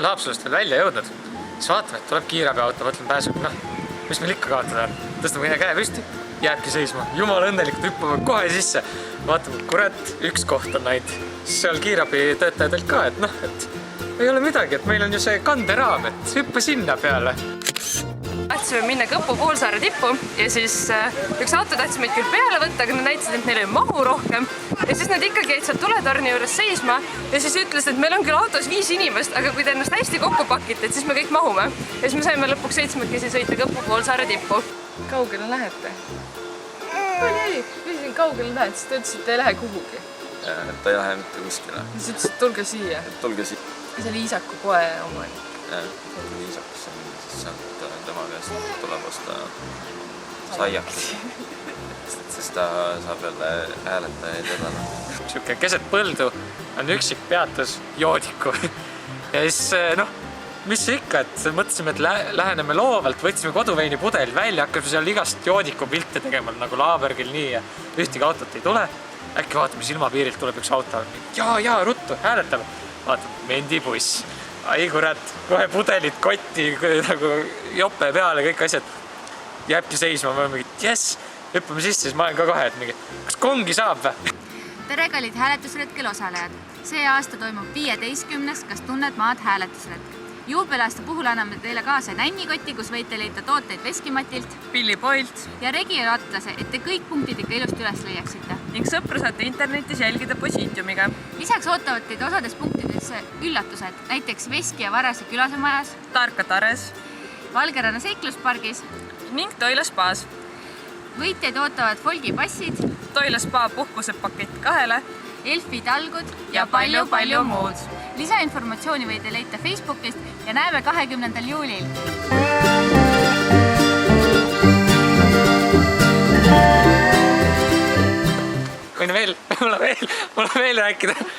olen Haapsalust veel välja jõudnud. Siis vaatame, et tuleb kiirabiauto, mõtlen pääseb, mis meil ikka kaotada on. Tõstame käe püsti, jääbki seisma. Jumal õnnelikult hüppame kohe sisse. Vaatame, kurat, üks koht on näid. Seal kiirabi töötajad olid ka, et ei ole midagi, et meil on ju see kanderaam, et hüppa sinna peale. Tahtsime minna Kõpu poolsaare tippu ja siis üks auto tahtis meid küll peale võtta, aga nad näitasid, et neil ei mahu rohkem. Ja siis nad ikkagi jäid seal tuletorni juures seisma ja siis ütlesid, et meil on küll autos 5 inimest, aga kui te ennast hästi kokku pakite, et siis me kõik mahume. Ja siis me saime lõpuks 7 sõita Kõpu poolsaare tippu. Kaugele lähete? Ei, küsisin kaugele lähed, siis ta ütles, et ei lähe kuhugi. Ta ei lähe mitte kuskile. Siis ütles, et tulge siia. Tulge siia. See oli Iisaku poe omanik. Iisakus on siis sealt tema käest tuleb osta saiaki. Sest ta saab jälle hääletajaid edada. Siuke keset põldu on üksik peatus Joodiku. Ja siis, mis ikka, et mõtlesime, et läheneme loovalt, võtsime koduveini pudelid välja, hakkame seal igast Joodiku pilte tegema, nagu Laabergil nii ja ühtegi autot ei tule. Äkki vaatame silmapiirilt tuleb üks auto. Ja, ruttu, hääletame. Vaatame, mendibuss. Ai kurat, kohe pudelid kotti, nagu jope peale, kõik asjad. Jääbki seisma, ma olen mingi, jess, hüppame sisse, siis ma olen ka kohe, et mingi, kas kongi saab või? Tere kallid hääletusretkel osalejad. See aasta toimub 15. Kas tunned maad hääletusretk. Juubelaasta puhul anname teile kaasa nännikotti, kus võite leida tooteid Veskimatilt, Pillipoilt ja Regioatlase, et te kõik punktid ikka ilusti üles leiaksite. ning sõpra saate internetis jälgida Positiumiga. Lisaks ootavad teid osades punktides üllatused, näiteks Veski ja Varase külase majas, Tarka Tares Valgeranna seikluspargis, ning Toila spaas. võitjaid ootavad Folgi passid, Toila spa puhkusepakett 2 Elfi talgud ja palju muud. Lisainformatsiooni võite leida Facebookist ja näeme 20. juulil. Võin veel rääkida.